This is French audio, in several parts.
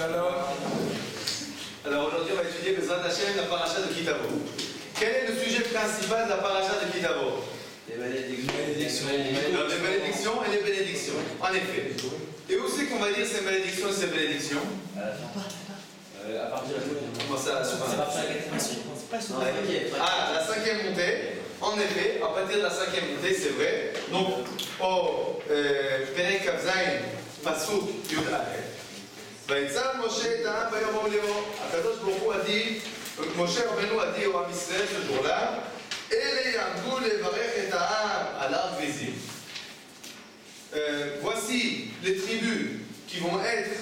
Shalom. Alors aujourd'hui, on va étudier Bezrat Hashem, la paracha de Kitavo. Quel est le sujet principal de la paracha de Kitavo? Les malédictions. Les malédictions et les bénédictions. En effet. Et où c'est qu'on va dire ces malédictions et ces bénédictions? À partir de la Comment ça? C'est à partir de la quatrième montée. Ah, la cinquième montée. En effet, à partir de la cinquième montée, c'est vrai. Donc, au Perek Kavzaïn, Pasuk Yud Aleph. ויצב משה את העם ויאמר לאמור, הקדוש ברוך הוא עדי, משה רבנו עדי או עם ישראל של גורלה, אלה יעמדו לברך את העם על הר גריזים. Voici les tribus qui vont être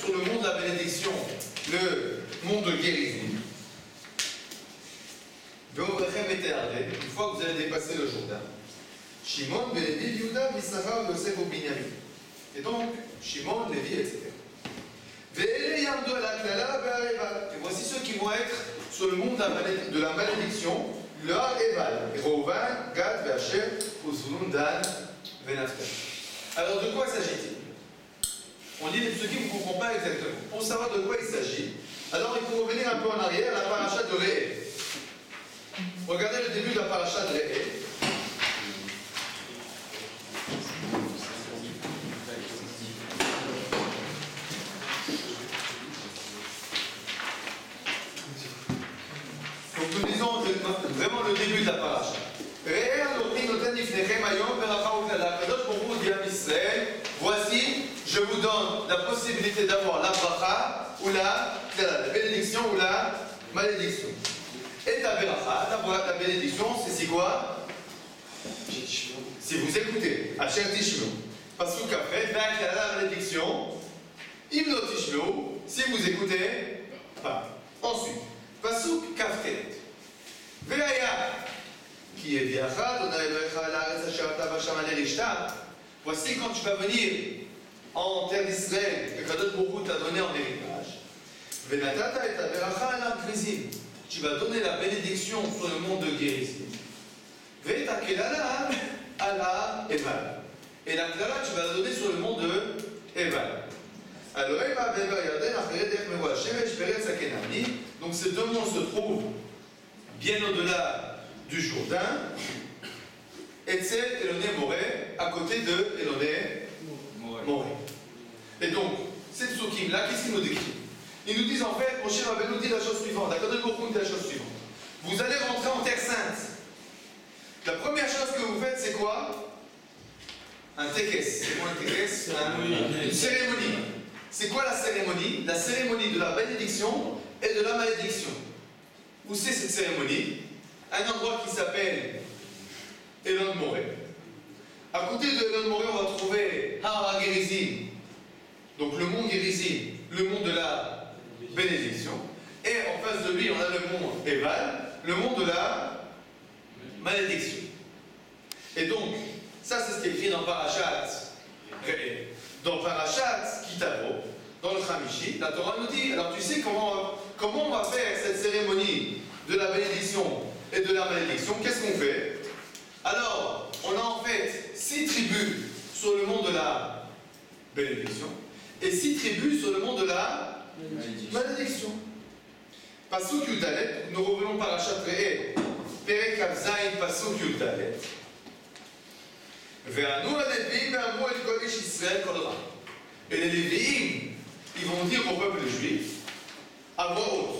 sur le mont de la bénédiction, le mont de Gérizim. Une fois que vous allez dépasser le Jourdain, Shimon, Lévi, Yehuda, Issachar, Yosef ou Binyamin. Et donc, Shimon, Lévi, etc. Et voici ceux qui vont être sur le mont de la malédiction, le Har Eval, Reuven, Gad, Asher, Zvulun, Dan, Naphtali. Alors, de quoi s'agit-il? On lit les psukim, on ne comprend pas exactement. Pour savoir de quoi il s'agit, alors il faut revenir un peu en arrière, la paracha de Réé. Regardez le début de la paracha de Réé. Donc nous lisons vraiment le début de la paracha. Voici, je vous donne la possibilité d'avoir la bracha ou la bénédiction ou la malédiction. Et ta bracha, la bénédiction, c'est quoi? Si vous écoutez, Asher Tishlo, Pasuk après, la malédiction, Imno Tishlo, si vous écoutez, pas. Ensuite, Pasuk Kaftet, Veaya, qui est Viacha, voici quand tu vas venir en terre d'Israël, que Kadosh Baruch Hu t'a donné en héritage, Venatata et ta beracha ala Grizim, tu vas donner la bénédiction sur le mont de Gérizim. Veta kelala ala Eval. Et la klala, tu vas la donner sur le mont de Eval. Alors, donc ces deux monts se trouvent bien au-delà du Jourdain, Etzel Eloné Moré, à côté de Eloné Moré. Et donc, cette psukim-là, qu'est-ce qu'il nous décrit? Ils nous disent en fait, Moshe Rabbeinu nous dit la chose suivante, Akadosh Baruch Hu dit la chose suivante. Vous allez rentrer en terre sainte. La première chose que vous faites, c'est quoi? Un tekes. C'est quoi un tekes? Une cérémonie. C'est quoi la cérémonie? La cérémonie de la bénédiction et de la malédiction. Où c'est cette cérémonie? Un endroit qui s'appelle Elon Moré. À côté de Elon Moré, on va trouver Har Gerizim, donc le mont Gerizim, le mont de la bénédiction. Et en face de lui, on a le mont Eval, le mont de la malédiction. Et donc, ça c'est ce qui est écrit dans Parashat Re'eh. Dans Parashat Kitavo, dans le Khamishi, la Torah nous dit, alors tu sais comment on va faire cette cérémonie de la bénédiction et de la malédiction? Qu'est-ce qu'on fait? Alors, on a en fait 6 tribus sur le mont de la bénédiction et 6 tribus sur le mont de la malédiction. Pasuk Yudalet, nous revenons par Parashat Re'eh, Perek Kavzaïn, Pasuk Yudalet. Ve'anu ha-Lévi'im ve'amru el Kodesh Israël kol ra. Et les Lévi'im, ils vont dire au peuple juif, à voix haute,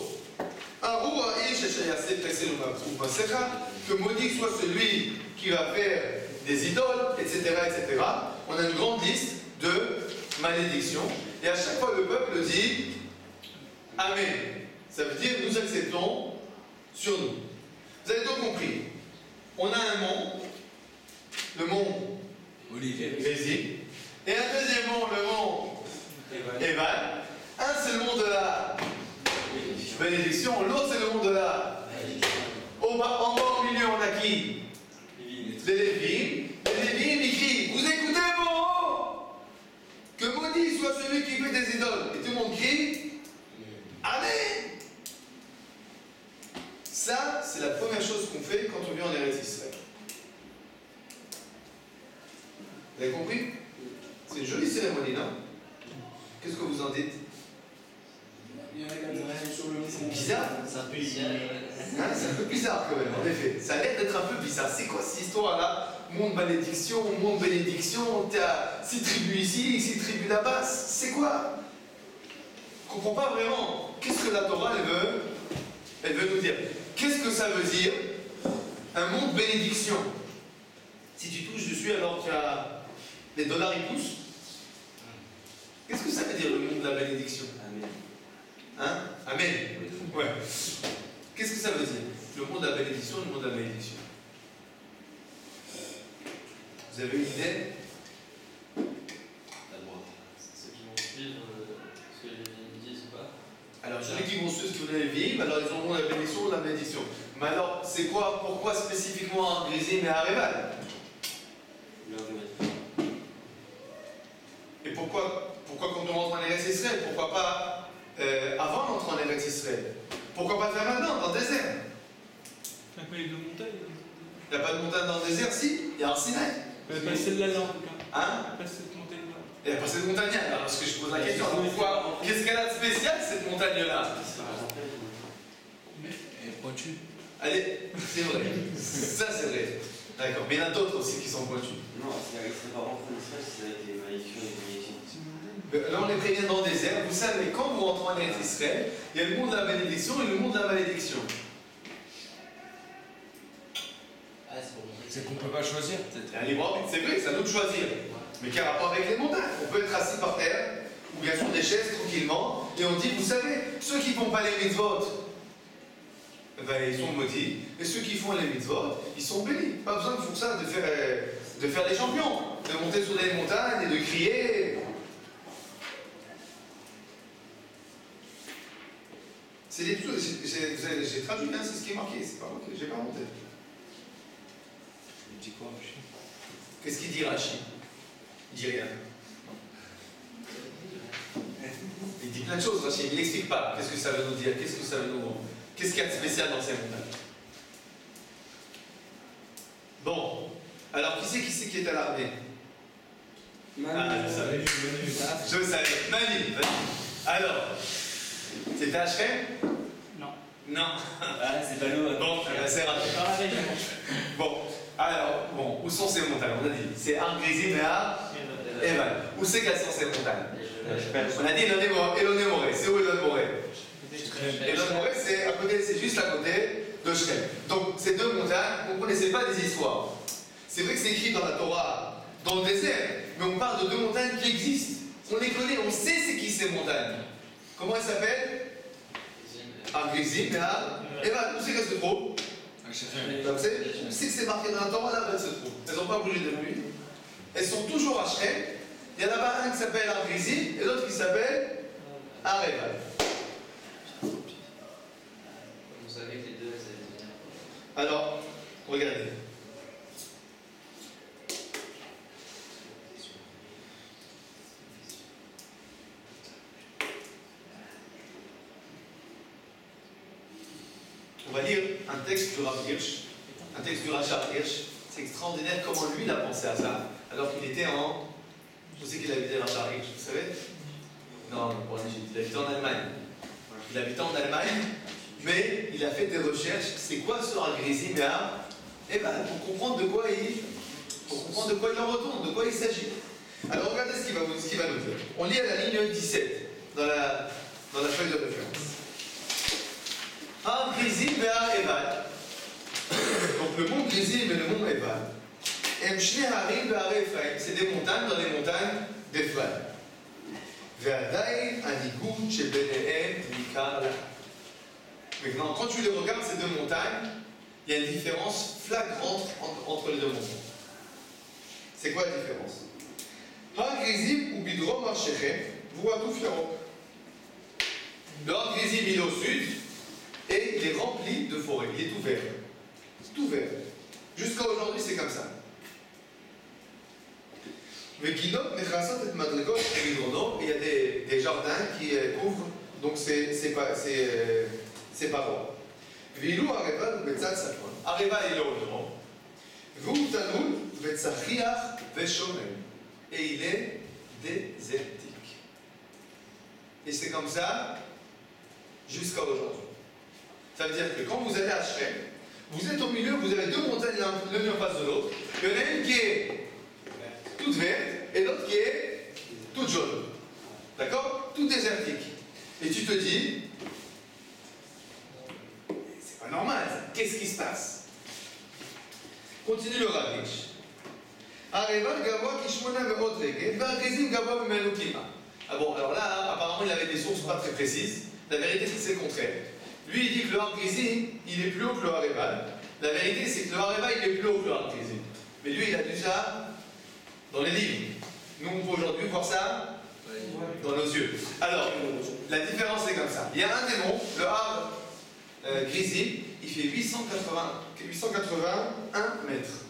que maudit soit celui qui va faire des idoles, etc., etc. On a une grande liste de malédictions. Et à chaque fois, le peuple dit Amen. Ça veut dire nous acceptons sur nous. Vous avez donc compris. On a un mont, le mont Gérizim, et un deuxième mont, le mont Eval. Un, c'est le mont de la bénédiction, l'autre c'est le monde de la. En bas au milieu, on a qui? Les Lévi'im. Les Lévi'im, ils crient, vous écoutez mon haut? Que maudit soit celui qui fait des idoles. Et tout le monde crie, Amen. Ça, c'est la première chose qu'on fait quand on vient en Eretz Israël. Vous avez compris? C'est une jolie cérémonie, non? Qu'est-ce que vous en dites? C'est bizarre. C'est un peu bizarre. Hein, c'est un peu bizarre quand même, en effet. Ça a l'air d'être un peu bizarre. C'est quoi cette histoire-là? Monde malédiction, monde bénédiction, t'as 6 tribus ici, 6 tribus là-bas. C'est quoi? Je ne comprends pas vraiment. Qu'est-ce que la Torah, elle veut nous dire? Qu'est-ce que ça veut dire un monde bénédiction? Si tu touches dessus alors tu as les dollars ils poussent. Qu'est-ce que ça veut dire le monde de la bénédiction? Amen. Hein? Amen. Ouais. Qu'est-ce que ça veut dire? Le monde de la bénédiction, le monde de la bénédiction. Vous avez une idée? Ceux qui vont suivre ce que les disent ou pas. Alors, ceux qui vont suivre ce que vous avez vivre, alors ils auront la bénédiction ou la bénédiction. Mais alors, c'est quoi? Pourquoi spécifiquement à Grésim et à Réval? Et pourquoi quand on rentre en Eretz Israël? Pourquoi pas avant d'entrer en Eretz Israël? Pourquoi pas le faire maintenant, dans le désert? Il n'y a pas les deux montagnes. Il n'y a pas de montagne dans le désert, si? Il y a Arsinaï. Pas celle-là, là, en tout cas. Hein? Pas cette montagne-là. Il n'y a pas cette montagne-là. Alors, parce que je pose la question, pourquoi? Qu'est-ce qu'elle a de spécial, cette montagne-là? Elle est pointue. Allez, c'est vrai. Ça, c'est vrai. D'accord. Mais il y en a d'autres aussi qui sont pointus. Non, c'est avec ses parents en Israël, c'est avec les malédictions et les bénédictions. Là, on les prévient dans le désert. Vous savez, quand vous rentrez en Eretz Israël, il y a le monde de la bénédiction et le monde de la malédiction. C'est qu'on ne peut pas choisir, peut-être. Il y a un libre arbitre, c'est vrai, c'est à nous de choisir. Mais quel rapport avec les montagnes? On peut être assis par terre, ou bien sur des chaises tranquillement, et on dit, vous savez, ceux qui ne font pas les mitzvot, ben, ils sont maudits, et ceux qui font les mitzvot, ils sont bénis. Pas besoin pour ça de faire des champions, de monter sur des montagnes et de crier. C'est des trucs, j'ai traduit, hein, c'est ce qui est marqué, c'est pas moi j'ai pas monté. Il dit quoi, Rachid? Qu'est-ce qu'il dit Rachid? Il dit rien. Il dit plein de choses, Rachid, il n'explique pas. Qu'est-ce que ça veut nous dire? Qu'est-ce que ça veut nous... Qu'est-ce qu'il y a de spécial dans ces montagnes? Bon, alors qui c'est qui est à l'armée? Ah, je savais. Je savais. Manu, vas-y. Alors, c'était à Shrem? Non. Non. Ah, c'est pas nous. Bon, c'est raté. Bon, alors, bon, où sont ces montagnes? On a dit, c'est Har Grizim et Har Eval. Où c'est qu'elles sont ces montagnes? On a dit Elon Moré. C'est où Elon Moré? Elon Moré, c'est à côté, c'est juste à côté de Shrem. Donc, ces deux montagnes, on ne connaissait pas des histoires. C'est vrai que c'est écrit dans la Torah, dans le désert, mais on parle de deux montagnes qui existent. On les connaît, on sait c'est qui ces montagnes. Comment elles s'appellent? Har Grizim et Har Eval. Où c'est qu'elles se trouvent? On sait que c'est marqué dans la Torah, là, elles se trouvent. Elles n'ont pas bougé depuis. Elles sont toujours à Shrem. Il y en a là-bas un qui s'appelle Har Grizim et l'autre qui s'appelle Har Eval. Vous savez que les deux, ça veut dire. Alors, regardez. On va lire un texte du Rav Hirsch, un texte du Rachar Hirsch. C'est extraordinaire comment lui il a pensé à ça, alors qu'il était en... Où c'est qu'il habitait Rachar Hirsch, vous savez? Non, pas en Égypte, il habitait en Allemagne. Il habitait en Allemagne, mais il a fait des recherches. C'est quoi ce Har Grizim et Har Eval, pour comprendre de quoi il en retourne, de quoi il s'agit. Alors regardez ce qu'il va nous dire. On lit à la ligne 17, dans la feuille de référence. Har Grizim et Har Eval. Donc le mont Grizim et le mont Eval. Em Shne Harim ve'Har Ephraim. C'est des montagnes dans les montagnes d'Ephraim. Ve'adayin anigout shebenehem nikar la. Maintenant, quand tu les regardes, ces deux montagnes, il y a une différence flagrante entre les deux montagnes. C'est quoi la différence? Har Grizim ou Bidrom Har Shechem, Vuatu Fiaro. Le Har Grizim, il est au sud, et il est rempli de forêts, il est tout vert. Tout vert. Jusqu'à aujourd'hui, c'est comme ça. Mais Ginot, Nechasot et Madrigot et Midrono, il y a des jardins qui couvrent donc ces parois. Vilou Areval ou Betzal Safon. Areval il est au nord. Vou Tanoul, Betzachiach Veshomem. Et il est désertique. c'est comme ça jusqu'à aujourd'hui. Ça veut dire que quand vous allez à Shrem, vous êtes au milieu, vous avez deux montagnes l'une en face de l'autre. Il y en a une qui est toute verte et l'autre qui est toute jaune. D'accord? Tout désertique. Et tu te dis, c'est pas normal, ça. Qu'est-ce qui se passe? Continue le Ravish. Arriva Gavoa Kishmona Meot Reged, Vargezim Gavoa Memenu Kima. Ah bon, alors là, hein, apparemment, il avait des sources pas très précises. La vérité, c'est le contraire. Lui, il dit que le Har Grizim, il est plus haut que le Hareval. La vérité, c'est que le Hareval, il est plus haut que le Har Grizim. Mais lui, il a lu ça dans les livres. Nous, on peut aujourd'hui voir ça dans nos yeux. Alors, la différence, c'est comme ça. Il y a un démon, le Har Grizim, il fait 881 mètres.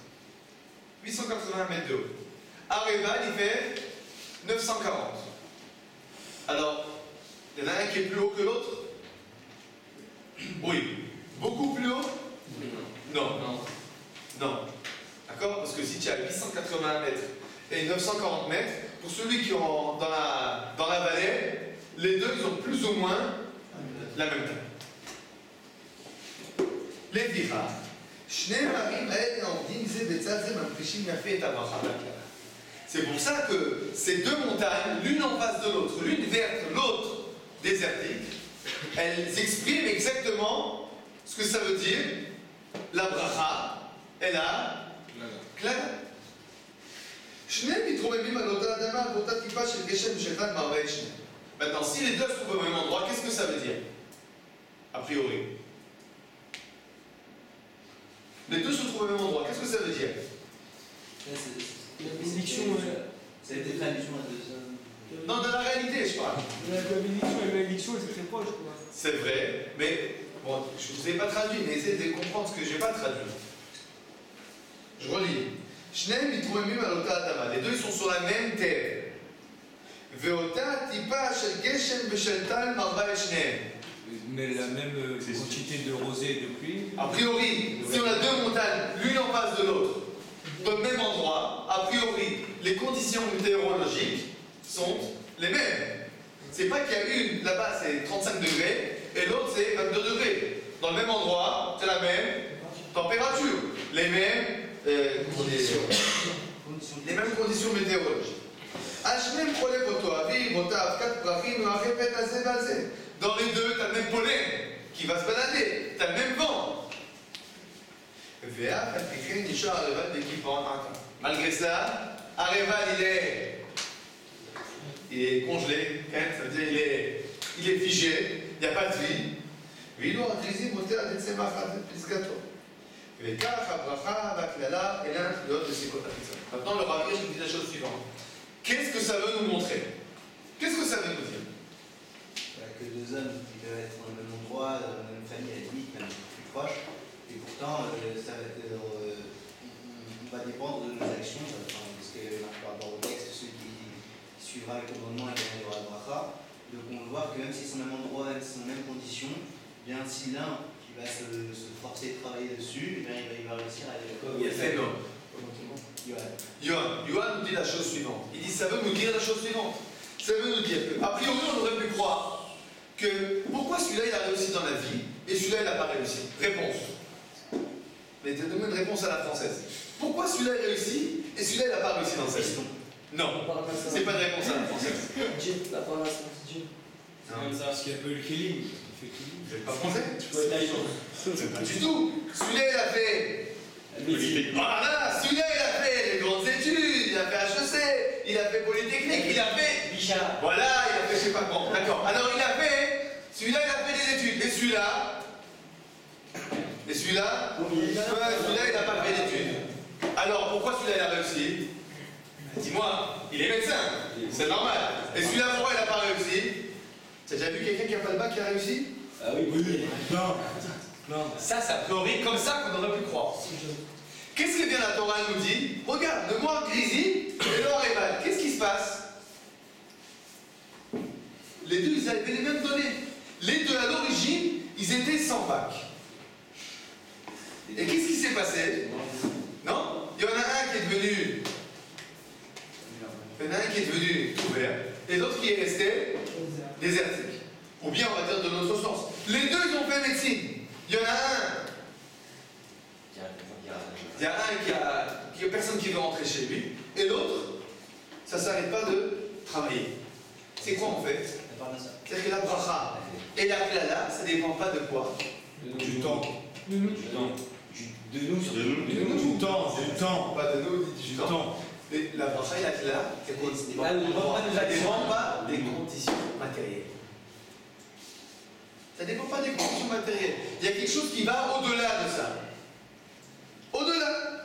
881 mètres de haut. Hareval, il fait 940. Alors, il y en a un qui est plus haut que l'autre? Oui. Beaucoup plus haut? Non. Non. D'accord? Parce que si tu as 881 mètres et 940 mètres, pour celui qui est dans la vallée, les deux, ils ont plus ou moins la même taille. Les dira. C'est pour ça que ces deux montagnes, l'une en face de l'autre, l'une verte, l'autre désertique, elles expriment exactement ce que ça veut dire la bracha et la klala. Maintenant, si les deux se trouvent au même endroit, qu'est-ce que ça veut dire? A priori. Les deux se trouvent au même endroit, qu'est-ce que ça veut dire? La bénédiction, Ça a été traduction à deux. Non, dans la réalité, je parle. la bénédiction et la malédiction, c'est très proche, quoi. C'est vrai, mais bon, je ne vous ai pas traduit, mais essayez de comprendre ce que je n'ai pas traduit. Je relis. Les deux ils sont sur la même terre. Mais la même quantité de rosée et de pluie. A priori, si on a deux montagnes, l'une en face de l'autre, au même endroit, a priori, les conditions météorologiques sont les mêmes. C'est pas qu'il y a une, là-bas c'est 35 degrés, et l'autre c'est 22 degrés. Dans le même endroit, c'est la même température, les mêmes conditions météorologiques. Dans les deux, tu as le même pollen qui va se balader, tu as le même vent. Malgré cela, Hareval il est congelé, ça veut dire il est figé, il n'y a pas de vie. Maintenant, le Rav Hirsch nous dit la chose suivante. Qu'est-ce que ça veut nous montrer? Qu'est-ce que ça veut nous dire? Que deux hommes qui peuvent être dans le même endroit, dans la même famille, à la limite, même plus proches, et pourtant, on va dépendre de nos actions, parce que par rapport au texte, celui qui suivra le commandement et qui aura la bracha, donc on va voir que même si c'est au même endroit, même si c'est aux mêmes conditions, bien si l'un qui va se forcer de travailler dessus, eh bien, il va réussir à aller comme il a fait. Yohan nous dit la chose suivante. Il dit ça veut nous dire la chose suivante. Ça veut nous dire que, a priori, on aurait pu croire que pourquoi celui-là il a réussi dans la vie et celui-là il n'a pas réussi? Réponse. Mais donne-moi une réponse à la française. Pourquoi celui-là il réussit et celui-là il n'a pas réussi dans sa vie? Non, c'est pas une réponse à la française. La parole Dieu. Parce qu'il y a peu le killing. Vous n'êtes pas français? Tu peux être la chance. Pas du tout. Celui-là il a fait. Voilà, celui-là il a fait les grandes études, il a fait HEC, il a fait Polytechnique, il a fait. Bichard. Voilà, il a fait je sais pas quoi. D'accord. Alors il a fait. Celui-là il a fait des études. Et celui-là. Celui-là il n'a pas fait d'études. Alors pourquoi celui-là il a réussi? Dis-moi, il est médecin, c'est normal. Et celui-là pourquoi il n'a pas réussi? Tu as déjà vu quelqu'un qui n'a pas de bac qui a réussi? Ah oui, Non. Ça, c'est a priori comme ça qu'on aurait pu croire. Qu'est-ce que bien la Torah nous dit? Regarde, le Har Grizim et le Hareval. Qu'est-ce qui se passe? Les deux, ils avaient les mêmes données. Les deux, à l'origine, ils étaient sans bac. Et qu'est-ce qui s'est passé? Non? Il y en a un qui est devenu qui est devenu tout vert et l'autre qui est resté désertique. Ou bien, on va dire de notre sens. Les deux, ils ont fait médecine. Il y en a un. Il y a un qui a personne qui veut rentrer chez lui. Et l'autre, ça ne s'arrête pas de travailler. C'est quoi en fait? C'est que la bracha et la klala, ça ne dépend pas de quoi? Du temps. De nous. Du temps. Pas de nous, ni du temps. Mais la bracha et la klala, ça ne dépend pas des conditions matérielles. Ça ne dépend pas des conditions matérielles. Il y a quelque chose qui va au-delà de ça. Au-delà.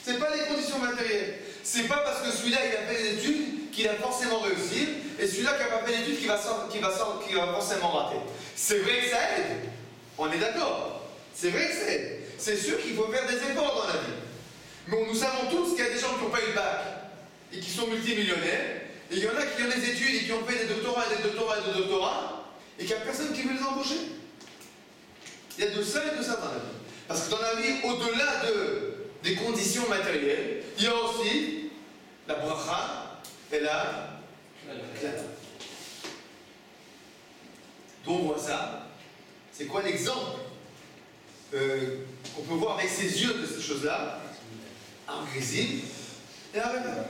Ce n'est pas les conditions matérielles. C'est pas parce que celui-là il a fait des études qu'il va forcément réussir, et celui-là qui n'a pas fait d'études qui va forcément rater. C'est vrai que ça aide. On est d'accord. C'est vrai que ça aide. C'est sûr qu'il faut faire des efforts dans la vie. Mais nous savons tous qu'il y a des gens qui n'ont pas eu le bac et qui sont multimillionnaires, et il y en a qui ont des études et qui ont fait des doctorats et des doctorats et des doctorats, et qu'il n'y a personne qui veut les embaucher. Il y a de ça et de ça dans la vie. Parce que dans la vie, au-delà des conditions matérielles, il y a aussi la bracha et la klala. D'où on voit ça. C'est quoi l'exemple qu'on peut voir avec ses yeux de ces choses-là? En Grésil et en Réveil.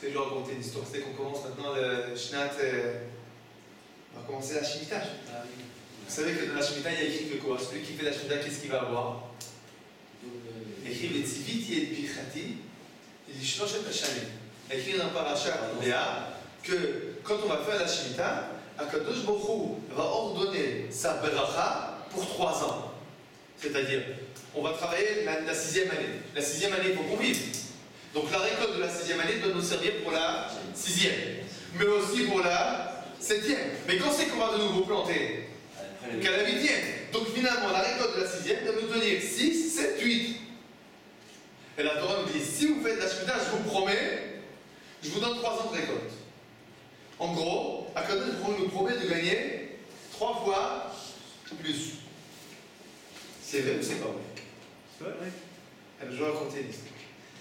Je vais vous raconter une histoire. C'est qu'on commence maintenant le Shnat. On va commencer la Shemitah. Vous savez que dans la Shemitah, il y a écrit que quoi? Celui qui fait la Shemitah, qu'est-ce qu'il va avoir? Il y a écrit les Tziviti et les Bichati, il dit Shloshet Hashanim. Il y a écrit dans Parashat Léa que quand on va faire la Shemitah, Akadosh Baruch Hu va ordonner sa beracha pour 3 ans. C'est-à-dire, on va travailler la 6e année. La 6e année, il faut qu'on vive. Donc la récolte de la 6e année doit nous servir pour la 6e, mais aussi pour la 7e. Mais quand c'est qu'on va de nouveau planter? Qu'à la 8e. Donc finalement, la récolte de la 6e doit nous tenir 6, 7, 8. Et la Torah nous dit, si vous faites la Shemitah, je vous promets, je vous donne 3 ans de récolte. En gros, Akadosh nous promet de gagner 3 fois plus. C'est vrai ou c'est pas vrai? C'est vrai. Alors, je vais raconter une histoire.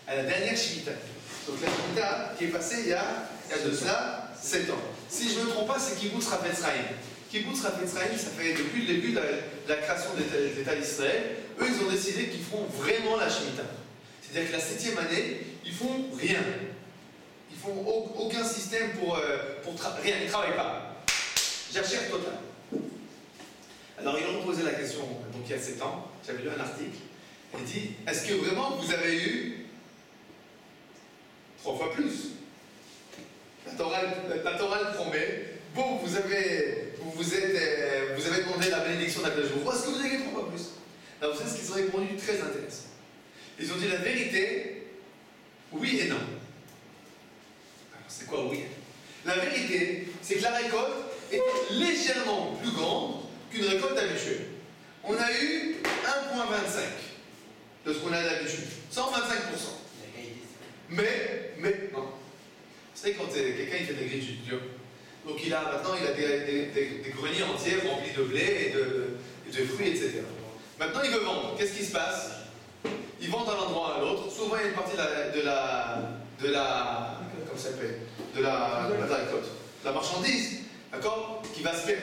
À la dernière Shemitah. Donc la Shemitah qui est passée il y a de cela 7 ans. Si je ne me trompe pas, c'est Kibbutz Rafetz Chaim. Kibbutz Rafetz Chaim, ça fait depuis le début de la création de l'État d'Israël. Eux, ils ont décidé qu'ils feront vraiment la Shemitah. C'est-à-dire que la 7e année, ils font rien. Ils font aucun système pour rien, ils ne travaillent pas. Jachère totale. Alors ils ont posé la question, donc il y a 7 ans, j'avais lu un article, il dit, est-ce que vraiment vous avez eu 3 fois plus? La Torah le promet, bon, vous avez demandé la bénédiction d'Akadosh Baruch Hu, est-ce que vous avez gagné 3 fois plus? Alors vous savez ce qu'ils ont répondu, très intéressant. Ils ont dit la vérité, oui et non. Alors c'est quoi oui? La vérité, c'est que la récolte est légèrement plus grande qu'une récolte habituelle. On a eu 1,25 de ce qu'on a d'habitude, 125%. Mais, non. Vous savez, quand quelqu'un il fait de l'agriculture, donc maintenant il a des greniers entiers remplis de blé et de fruits, etc. Maintenant il veut vendre. Qu'est-ce qui se passe? Ils vendent d'un endroit à l'autre. Souvent il y a une partie de la comment ça s'appelle? De la récolte. De la marchandise, d'accord? Qui va se perdre.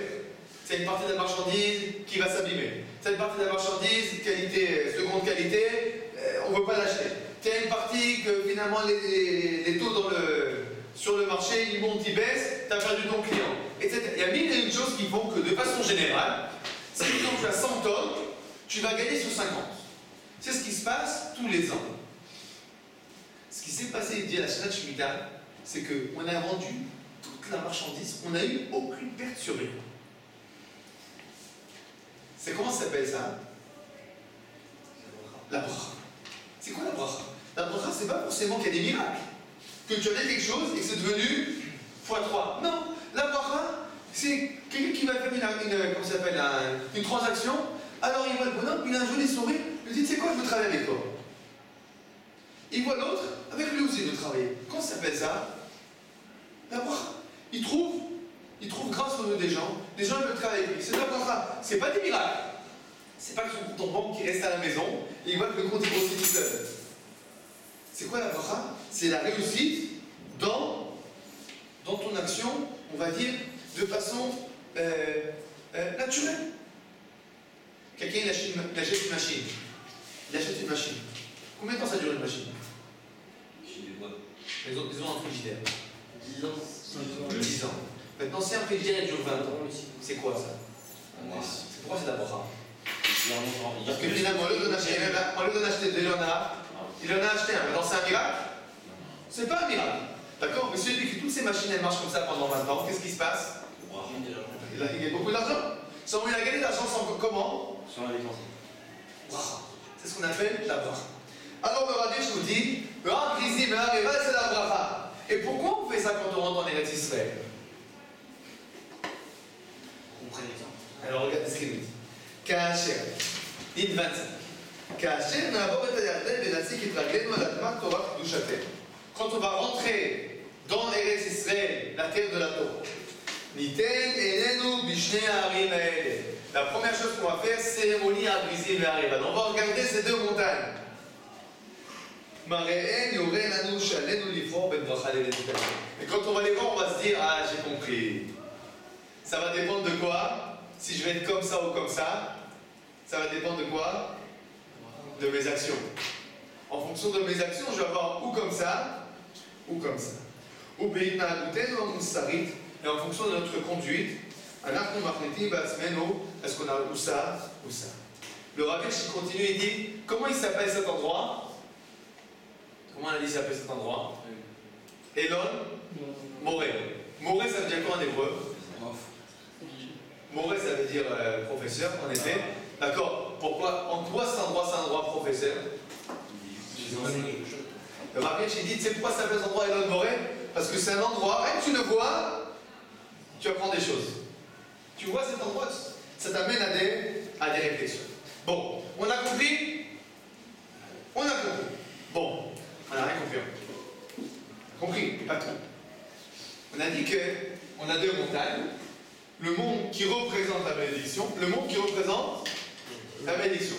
C'est une partie de la marchandise qui va s'abîmer. C'est une partie de la marchandise, qualité, seconde qualité, on ne veut pas l'acheter. C'est une partie que finalement les taux sur le marché, ils montent, ils baissent, tu as perdu ton client, etc. Il y a mille et une choses qui font que de façon générale, si quand tu as 100 tonnes, tu vas gagner sur 50. C'est ce qui se passe tous les ans. Ce qui s'est passé, dit la Shnat Shemitah, c'est qu'on a vendu toute la marchandise, on n'a eu aucune perte sur rien. C'est comment ça s'appelle ça? La bracha. C'est quoi la bracha? La bracha, c'est pas forcément qu'il y a des miracles. Que tu as fait quelque chose et que c'est devenu x3. Non, la bracha, c'est quelqu'un qui va faire une transaction. Alors il voit le bonhomme, il a un joli sourire, il dit, tu sais quoi, je veux travailler avec toi. Il voit l'autre, avec lui aussi, il veut travailler. Comment ça s'appelle ça? La bracha. Il trouve grâce au nom des gens veulent travailler avec lui. C'est la bracha. C'est pas des miracles. C'est pas que son compte en banque qui reste à la maison et il voit que le compte est grossi tout seul. C'est quoi la bracha? C'est la réussite dans ton action, on va dire, de façon naturelle. Quelqu'un il achète une machine. Il achète une machine. Combien de temps ça dure une machine? Ils ont un frigidaire. 10 ans. 10 ans. Maintenant, si un frigidaire dure 20 ans, c'est quoi ça? Pourquoi c'est la bracha? Parce que finalement, au lieu d'en acheter deux, il en a acheté un. Maintenant, c'est un miracle? C'est pas un miracle. D'accord? Mais celui que toutes ces machines elles marchent comme ça pendant 20 ans, qu'est-ce qui se passe? Il a gagné beaucoup d'argent. Sans il a gagné de l'argent sans comment? Sur la défense. C'est ce qu'on appelle la bracha. Alors le Rabbi nous dit, c'est la bracha. Et pourquoi on fait ça quand on rentre en Eretz Israël? Comprenez ça. Alors regardez ce qu'il nous dit. Kacher, in 25. Kacher na'avor et hayarden ve'natzik et raglenu al admat Torah kedushaten. Quand on va rentrer dans Eretz Israël, la terre de la Torah, Niten enenu bishne ha'arim ha'ele. La première chose qu'on va faire, cérémonie à briser et Arivan. On va regarder ces deux montagnes. Maréen yoreh lanu shalenu lifror ben bracha le'levitan. Et quand on va les voir, on va se dire, ah j'ai compris. Ça va dépendre de quoi? Si je vais être comme ça ou comme ça, ça va dépendre de quoi? De mes actions. En fonction de mes actions, je vais avoir ou comme ça, ou comme ça. Ou beitna'aluten ou amusarit. Et en fonction de notre conduite, est-ce qu'on a ou ça, ou ça? Le Rabbi continue et dit, comment il s'appelle cet endroit? Comment on a dit qu'il s'appelle cet endroit? Elon Moré. Moré, ça veut dire quoi en hébreu? Moré, ça veut dire professeur, en effet. D'accord. Pourquoi? En quoi cet endroit, c'est un endroit professeur? Le Rabbi dit, tu sais pourquoi ça s'appelle cet endroit Elon Moré? Parce que c'est un endroit, et tu le vois, tu apprends des choses. Tu vois cet endroit, ça t'amène à des réflexions. Bon, on a compris? On a compris. Bon, on n'a rien compris. Compris, pas tout. On a dit qu'on a deux montagnes. Le monde qui représente la bénédiction, le monde qui représente la bénédiction.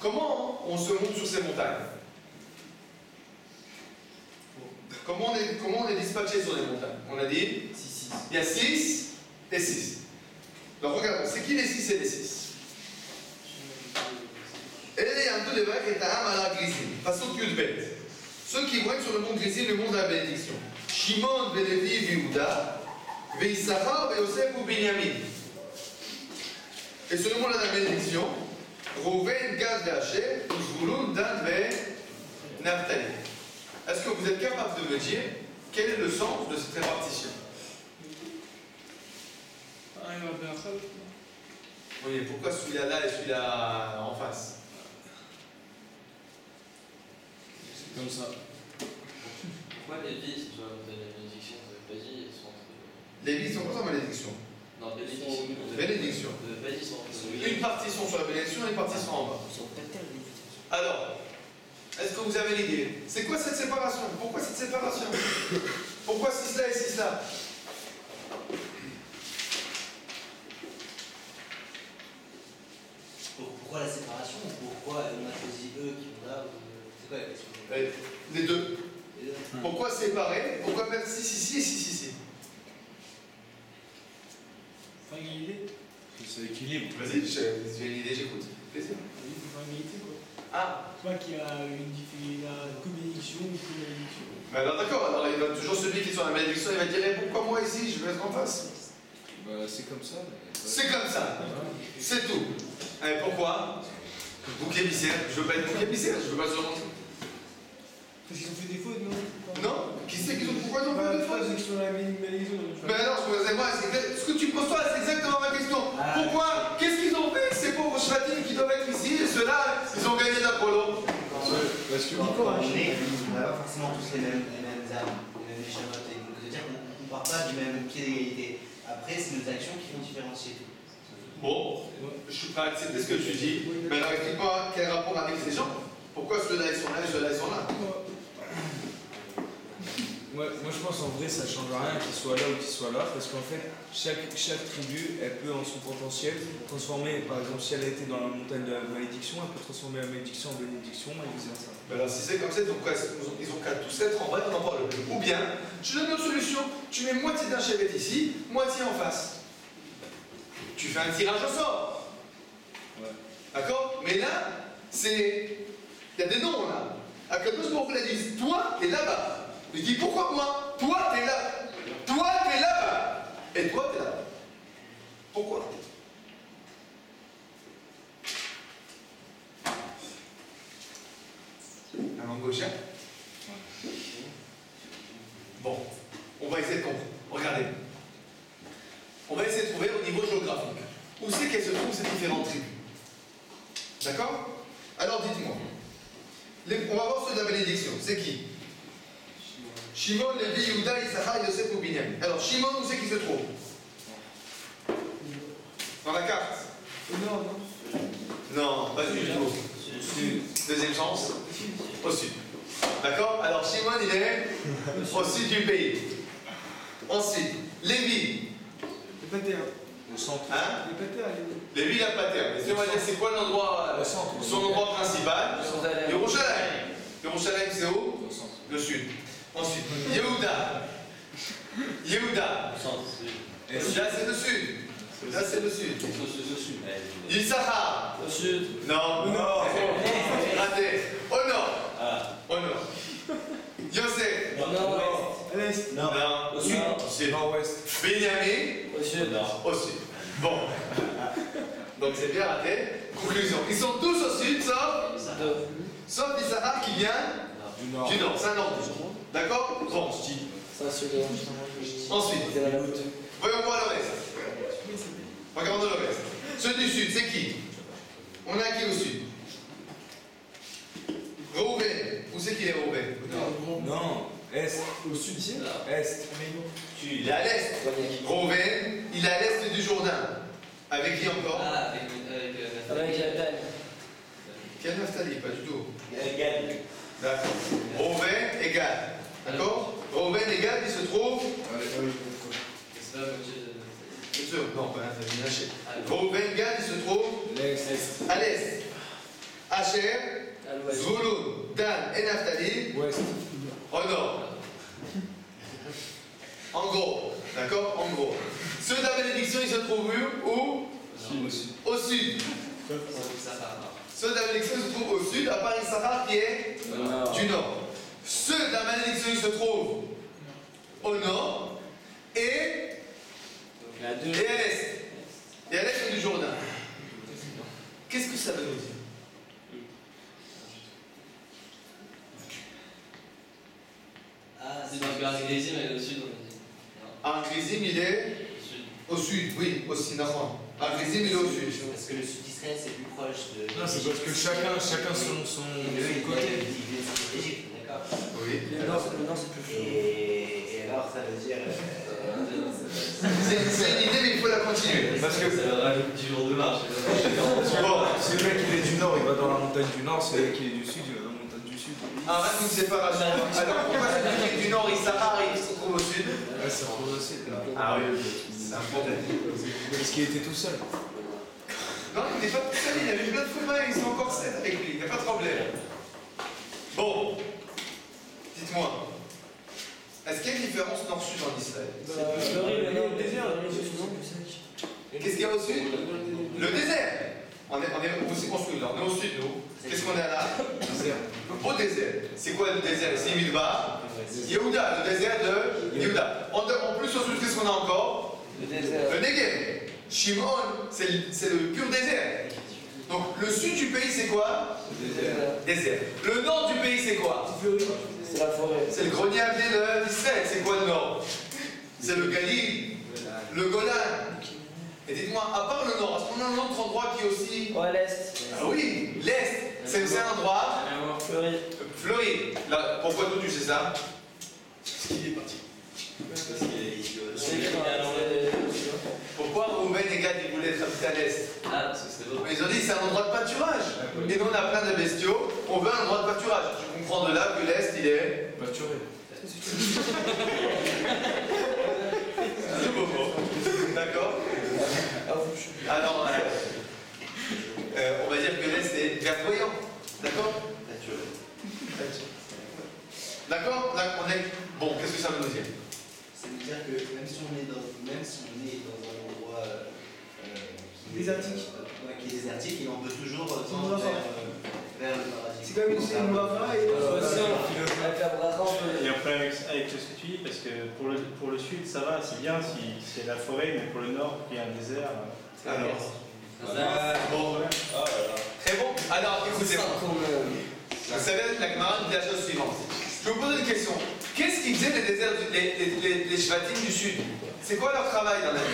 Comment on se monte sur ces montagnes? Comment on est dispatché sur les montagnes? On a dit, il y a 6 et 6. Alors regardons, c'est qui les 6 et les 6? Façon Yudbet. Ceux qui vont être sur le mont Grisé, le mont de la bénédiction. Shimon, Lévi, Yehuda, Issachar, Yosef ou Binyamin. Et sur le mont de la bénédiction, Rouven, Gad, Hacher, Zvulun, Dan, Naphtali. Est-ce que vous êtes capable de me dire quel est le sens de cette répartition? Oui, pourquoi celui-là là et celui-là en face? C'est comme ça. Pourquoi les vies sont de la bénédiction de Badi et sont Les vies sont quoi en malédiction? Non, bénédiction. Bénédiction. De Badi sont Une partie sont sur la bénédiction et une partie sont en bas. Alors, est-ce que vous avez l'idée? C'est quoi cette séparation? Pourquoi cette séparation? Pourquoi 6 là et 6 là? Pourquoi la séparation? Pourquoi on a choisi eux qui vont là? C'est quoi la question? Les deux. Pourquoi séparer? Pourquoi mettre 6 ici et 6 ici? C'est équilibre. Vas-y, j'ai une idée, j'écoute. Plaisir. Ah. Pas qu'il y a une co-bénédiction, une co-bénédiction. Alors d'accord, alors il va toujours celui qui est sur la malédiction, il va dire pourquoi moi ici, je vais être en face? C'est comme ça. C'est comme ça. C'est tout. Et pourquoi? Bouc émissaire. Je veux pas être bouc émissaire, je veux pas se rendre. Parce qu'ils ont fait des fautes, non? Non? Qui sait qu'ils ont pourquoi ils ont fait des fautes? Ceux qui sont à la malédiction. Mais alors, ce que tu poses toi, c'est exactement ma question. Pourquoi? Qu'est-ce qu'ils ont fait ces pauvres chvatines qui doivent être ici et ceux-là, ils ont gagné d'Apollo? Parce que On n'a pas forcément tous les mêmes armes, les mêmes échalotes. Donc, c'est-à-dire qu'on ne part pas du même pied d'égalité. Après, c'est nos actions qui vont différencier tout. Bon, je suis prêt à accepter ce que tu dis, mais alors explique-moi quel rapport avec ces gens. Pourquoi ceux-là ils sont là et ceux-là ils sont là? moi je pense pense en vrai ça change rien qu'il soit là ou qu'il soit là, parce qu'en fait chaque tribu elle peut en son potentiel transformer, par exemple si elle a été dans la montagne de la malédiction, elle peut transformer la malédiction en bénédiction et vice versa. Alors si c'est comme ça, donc, ils ont qu'à tous être en bas, on n'en parle plus. Ou bien, je donne une autre solution, tu mets moitié d'un chevet ici, moitié en face. Tu fais un tirage au sort. Ouais. D'accord? Mais là, c'est. Il y a des noms là. Akadosh Baruch Hu l'a dit, toi, t'es là-bas. Il dit, pourquoi moi? Toi, t'es là. Toi, t'es là-bas. Et toi, t'es là-bas. Pourquoi? La langue gauchère? Bon, on va essayer de comprendre. Regardez. On va essayer de trouver au niveau géographique. Où c'est qu'elles se trouvent ces différentes tribus? D'accord? Alors dites-moi. On va voir ceux de la bénédiction. C'est qui? Shimon, Lévi, Yehuda, Issachar, Yosef ou Binyamin. Alors Shimon, où c'est qu'il se trouve? Dans la carte? Non, pas du tout. Deuxième sens? Au sud. D'accord? Alors Shimon, il est au sud du pays. Ensuite, Lévi. Au centre. Hein? Lévi, il a pas terre. Mais on va dire, c'est quoi l'endroit, son endroit principal? Yerushalayim. Yerushalayim, c'est où? Le sud. Ensuite, Yehuda. Yehuda. Là, c'est le sud. Là, c'est le sud. Issachar. Au sud. Non. Non. Raté. Au nord. Au nord. Yosef. Au nord. Non. Au sud. Sud. Nord-ouest. Benjamin. Au sud. Au sud. Bon. Donc c'est bien raté. Conclusion. Ils sont tous au sud, sauf Issachar qui vient Du nord. du nord. C'est un nord. D'accord? Bon. Ensuite, voyons voir le reste. Regardons le reste. Ceux du sud, c'est qui? On a qui au sud? Reuven. Où c'est qu'il est, Reuven? Non. Est. Au sud ici. Est. Il est à l'est. Reuven, il est à l'est du Jourdain. Avec qui encore? Ah, avec Nathan. Quel Naphtali? Pas du tout. D'accord. Reuven et Gad. D'accord? Reuven et Gad, ils se trouvent. C'est pas moitié de. Bien sûr, non, pas Naphtali, lâché. Reuven, Gad, ils se trouvent L'est. à l'est. Asher, À l'ouest. Zvulun, Dan et Naphtali Ouest. au nord. En gros, d'accord? En gros. Ceux de la bénédiction, ils se trouvent où? Au sud. Au sud. Ceux de la bénédiction, ils se trouvent au sud, à part Issachar qui est du nord. Ceux de la malédiction, ils se trouvent au nord et à l'est. Et à l'est du Jourdain. Qu'est-ce que ça veut nous dire? Ah, c'est parce qu'un Grésim est au sud, on a dit. Angrizim, il est au sud, oui, aussi, Nahon. Angrizim, il est au sud. Parce que le sud d'Israël, c'est plus proche de. Non, c'est parce que chacun selon son côté. Il vient de l'Égypte, d'accord. Oui. Le nord, c'est plus chaud. Et alors, ça veut dire. C'est une idée, mais il faut la continuer. Parce que. Ça va du jour de marche. Bon. Si le mec il est du nord, il va dans la montagne du nord, si le mec il est du sud, il va dans la montagne du sud. Ah, reste une séparation. Alors pourquoi c'est qu'il est du nord, Issachar et il se trouve au sud? Ouais, ça pose aussi. Ah oui, c'est un problème. Parce qu'il était tout seul. Non, il n'est pas tout seul, il avait plein de copains, ils sont encore 7 avec lui, il n'y a pas de problème. Bon, dites-moi, est-ce qu'il y a une différence nord-sud en Israël? Le désert, Qu'est-ce qu'il y a au sud? Le désert. On est aussi construit là, on est au sud, nous. Qu'est-ce qu'on a là? Désert. Le beau désert. C'est quoi le désert? C'est Midbar. Yehuda, le désert de Yehuda. En plus, au sud, qu'est-ce qu'on a encore? Le désert. Le Negev. Shimon, c'est le pur désert. Donc le sud du pays, c'est quoi? Désert. Le nord du pays, c'est quoi? C'est la forêt. C'est le grenier à blé d'Israël. C'est quoi le nord? C'est le Galil, le Golan. Et dites-moi, à part le nord, est-ce qu'on a un autre endroit qui est aussi... Ouais, l'est. Ah oui, l'est. C'est un endroit Fleury. fleuri. Là, pourquoi toi tu sais ça? Parce qu'il est parti. Parce qu'il C'est écrit dans la Pourquoi Reuven et Gad ils voulaient être habités à l'est? Ah, parce que c'est beau. Mais ils ont dit c'est un endroit de pâturage. Et nous on a plein de bestiaux, on veut un endroit de pâturage. Je comprends de là que l'est il est Pâturé. C'est beau mot. D'accord. Alors, on va dire que l'Est est verdoyant. D'accord. D'accord. Là, on est. Bon, qu'est-ce que ça veut nous dire? Ça veut dire que même si on est dans un endroit qui est Désertique. Qui est désertique, et on peut toujours tendre vers le paradis. C'est comme une bracha et Il y a un problème avec ce que tu dis, parce que pour le sud, ça va, c'est bien si c'est la forêt, mais pour le nord, il y a un désert. Alors. Bon. Très bon. Alors, écoutez-moi. Vous savez, la Gemara dit la chose suivante. Je vais vous poser une question. Qu'est-ce qu'ils faisaient les Shvatim du Sud? C'est quoi leur travail dans la vie?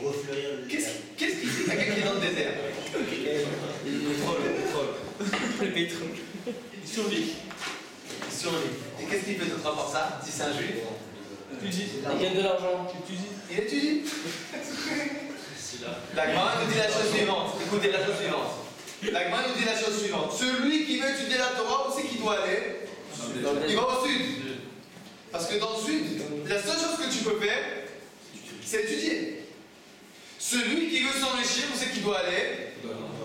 Refleurir le désert. Qu'est-ce qu'il fait quelqu'un qui est dans le désert? Le pétrole. Il survit. Il survit. Et qu'est-ce qu'il fait d'autre à part ça, si c'est un juif? Il gagne de l'argent. Il étudie. La Gemara nous dit la chose suivante. Écoutez la chose suivante. La Gemara nous dit la chose suivante. Celui qui veut étudier la Torah, où c'est qu'il doit aller? Il va au sud. Parce que dans le sud, la seule chose que tu peux faire, c'est étudier. Celui qui veut s'enrichir, où c'est qu'il doit aller?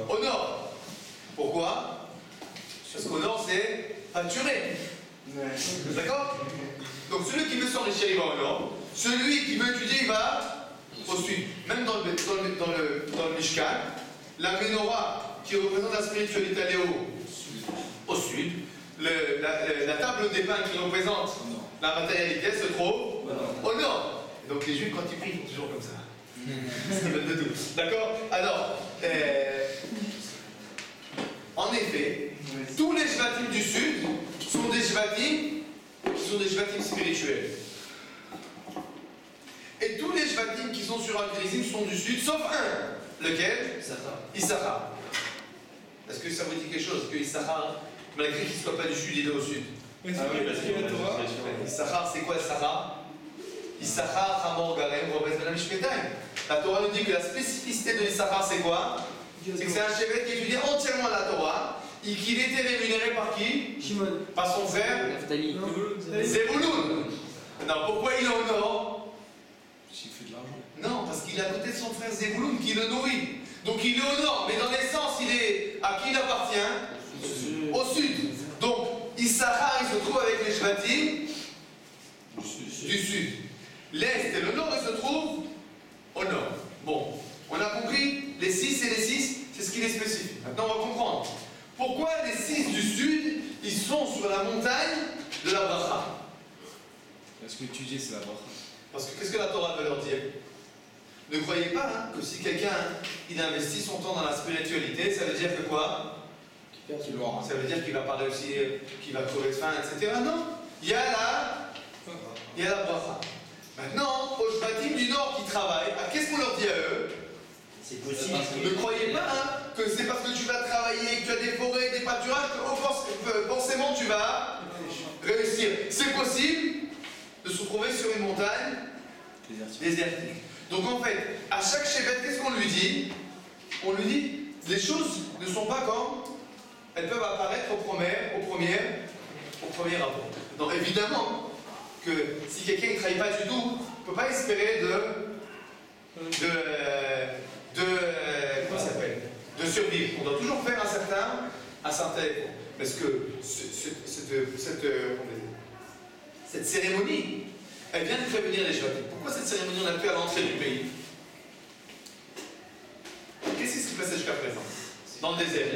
Au nord. Pourquoi? Parce qu'au nord, c'est pâturer. D'accord? Donc celui qui veut s'enrichir, il va au nord. Celui qui veut étudier, il va au sud. Même dans le Mishkan, la menorah qui représente la spiritualité, elle est au sud. La table des pains qui représente la matérialité se trouve au nord. Donc les Juifs, quand ils prient, ils font toujours comme ça. C'est qu'ils veulent de tout. D'accord? Alors, en effet, tous les Shvatim du sud sont des Shvatim spirituels. Et tous les Shvatim qui sont sur Al-Krizim sont du sud, sauf un. Lequel? Issachar. Est-ce que ça vous dit quelque chose? Que Issachar, malgré qu'il ne soit pas du sud, il est au sud. Issachar, c'est quoi Issachar? Issachar, Hamor, Garem, Robes, Benam, Shpetaim. La Torah nous dit que la spécificité de Issachar, c'est quoi? C'est que c'est un chevet qui étudie entièrement la Torah et qu'il était rémunéré par qui? Shimon. Par son frère Zebouloun. Non, pourquoi il est au nord? Il fait de l'argent. Non, parce qu'il est à côté de son frère Zebouloun qui le nourrit. Donc il est au nord, mais dans l'essence, il est à qui il appartient? Au sud. Donc Issachar, il se trouve avec les Shvatim du sud. L'est et le nord, ils se trouvent au nord. Bon, on a compris les 6 et les 6, c'est ce qui les spécifie. Maintenant, on va comprendre. Pourquoi les 6 du sud, ils sont sur la montagne de la bracha? Parce que étudier, c'est la bracha. Parce que qu'est-ce que la Torah veut leur dire? Ne croyez pas que si quelqu'un il investit son temps dans la spiritualité, ça veut dire que quoi? Ça veut dire qu'il va pas réussir, qu'il va crever de faim, etc. Non. Il y a la bracha. Maintenant, aux Shvatim du Nord qui travaillent, qu'est-ce qu'on leur dit à eux? C'est possible. Ne croyez pas que c'est parce que tu vas travailler, que tu as des forêts, des pâturages, que forcément tu vas réussir. C'est possible de se trouver sur une montagne désertique. Donc en fait, à chaque chevet, qu'est-ce qu'on lui dit? On lui dit, les choses ne sont pas comme elles peuvent apparaître au premier rapport. Donc évidemment que si quelqu'un ne travaille pas du tout, on ne peut pas espérer de survivre. On doit toujours faire un certain effort. Parce que cette cérémonie, elle vient de prévenir les Shvatim. Pourquoi cette cérémonie on l'a fait à l'entrée du pays? Qu'est-ce qui se passait jusqu'à présent? Dans le désert.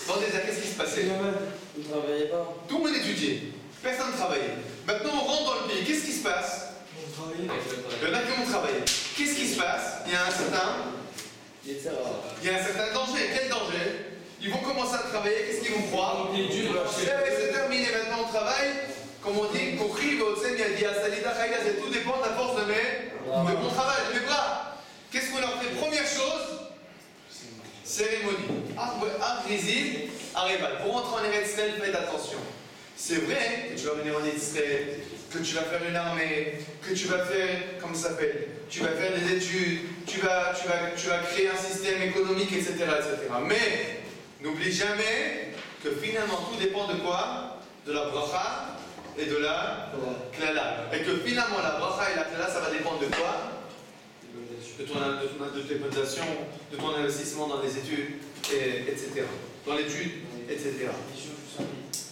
Dans le désert, qu'est-ce qui se passait? Vous ne travaillez pas. Tout le monde étudiait. Personne ne travaillait. Maintenant, on rentre dans le pays. Qu'est-ce qui se passe? Il y en a qui vont travailler. Qu'est-ce qui se passe? Il y a un certain danger. Quel danger? Ils vont commencer à travailler. Qu'est-ce qu'ils vont croire? C'est terminé. Maintenant, on travaille. Comme on dit, tout dépend de la force de mon travail, de mes bras. Qu'est-ce qu'on leur fait? Première chose, cérémonie. Ar-Grizim, Ar-Ebal. Pour entrer en Eretz Israël, faites attention. C'est vrai que tu vas venir en Israël, que tu vas faire une armée, que tu vas faire, comment ça s'appelle? Tu vas faire des études, tu vas créer un système économique, etc. etc. Mais n'oublie jamais que finalement tout dépend de quoi? De la bracha et de la klala. Et que finalement la bracha et la klala, ça va dépendre de quoi? De tes motivations, de ton investissement dans les études, etc. Dans l'étude, etc.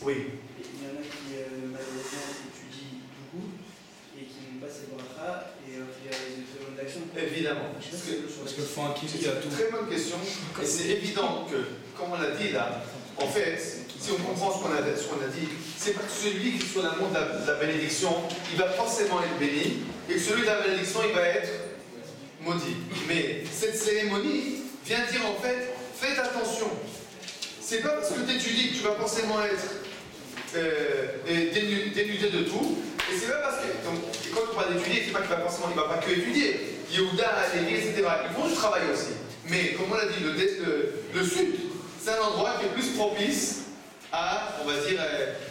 Oui. Il y en a qui malheureusement étudient beaucoup et qui n'ont pas cette bracha et qui réalisent de très bonnes actions. Évidemment. Parce que faut un kiff C'est à tout. une très bonne question. Et c'est évident que, comme on l'a dit là, en fait, si on comprend ce qu'on a dit, c'est pas que celui qui est sur la montre de la bénédiction, il va forcément être béni, et que celui de la bénédiction, il va être maudit. Mais cette cérémonie vient dire en fait, faites attention. C'est pas parce que tu étudies que tu vas forcément être dénudé de tout. Et c'est pas parce que, quand on parle d'étudier, c'est pas qu'il va forcément, il va pas que étudier. Yehuda, Lévi, etc. Ils font du travail aussi. Mais comme on l'a dit, le sud, c'est un endroit qui est plus propice à, on va dire,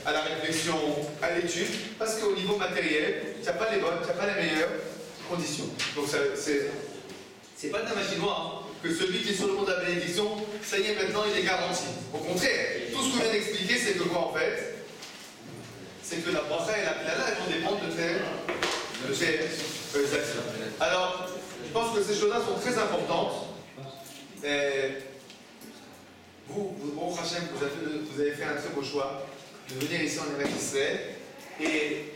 à la réflexion, à l'étude, parce qu'au niveau matériel, tu n'as pas les bonnes, tu n'as pas les meilleures conditions. Donc c'est pas de la magie noire que celui qui est sur le monde de la bénédiction, ça y est, maintenant il est garanti. Au contraire, tout ce qu'on vient d'expliquer, c'est que quoi en fait? C'est que la bracha et la klala, elles vont dépendre de tes actions. Alors, je pense que ces choses-là sont très importantes. Vous, Hachem, vous avez fait un très beau choix de venir ici en Eretz Israël et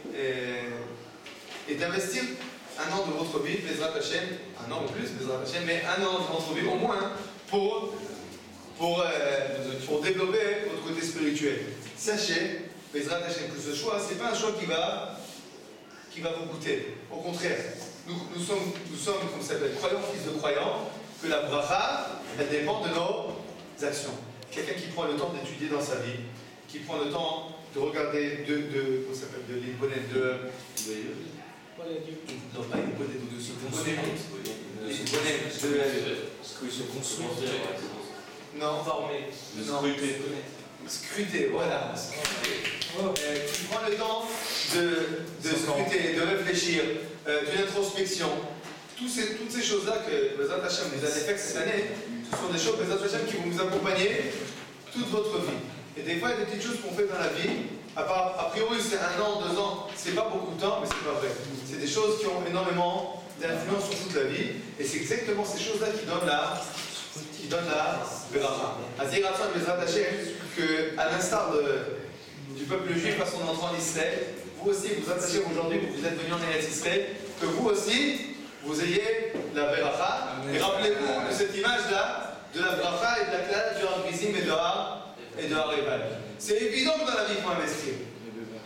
d'investir un an de votre vie, Bezrat Hachem, un an ou plus, Bezrat Hachem, mais un an de votre vie au moins pour développer votre côté spirituel. Sachez, Bezrat Hachem, que ce choix, ce n'est pas un choix qui va vous coûter. Au contraire, nous sommes comme ça s'appelle, croyants, fils de croyants, que la bracha, elle dépend de nos actions. Quelqu'un qui prend le temps d'étudier dans sa vie, qui prend le temps de regarder, comment ça s'appelle, de l'imponet, non, pas l'imponet, de se construire. Ce que se construit. Non, Former. Scruter, voilà. Tu prends le temps de scruter, de réfléchir, d'une introspection. Toutes ces choses-là que Bezrat Hachem nous a fait cette année, ce sont des choses, Bezrat Hachem, qui vont vous accompagner toute votre vie. Et des fois, il y a des petites choses qu'on fait dans la vie, a priori c'est 1 an, 2 ans, c'est pas beaucoup de temps, mais c'est pas vrai. C'est des choses qui ont énormément d'influence sur toute la vie, et c'est exactement ces choses-là qui donnent la Beracha. Azir Ratzon Bezrat Hachem, qu'à l'instar du peuple juif à son entrée en Israël, vous aussi, vous attachez aujourd'hui, vous êtes venus en Eretz Israël, que vous aussi, vous ayez la Beracha. Et rappelez-vous de cette image-là, de la Beracha et de la Klala du Har-Grizim et de Har-Eval. C'est évident que dans la vie, il faut investir.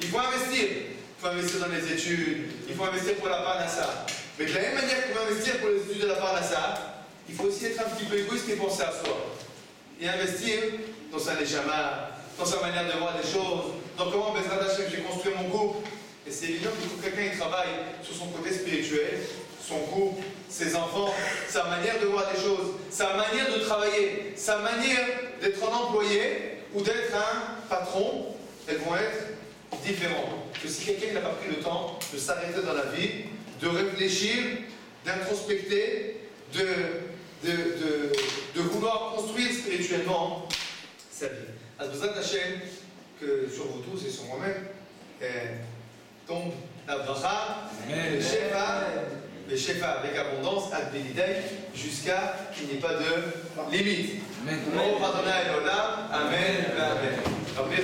Il faut investir. Il faut investir dans les études, il faut investir pour la Parnassa. Mais de la même manière qu'on va investir pour les études de la Parnassa, il faut aussi être un petit peu égoïste et penser à soi. Et investir dans sa neshama, dans sa manière de voir les choses, dans comment Bezrat Hachem j'ai construit mon couple. Et c'est évident qu'il faut que quelqu'un qui travaille sur son côté spirituel, son couple, ses enfants, sa manière de voir les choses, sa manière de travailler, sa manière d'être un employé ou d'être un patron, elles vont être différentes. Que si quelqu'un n'a pas pris le temps de s'arrêter dans la vie, de réfléchir, d'introspecter, de vouloir construire spirituellement sa vie. À Bezrat Hachem, que sur vous tous et sur moi-même, tombe la bracha, le shefa avec abondance, ad benidei, jusqu'à qu'il n'y ait pas de limite. Amen. Amen. Amen.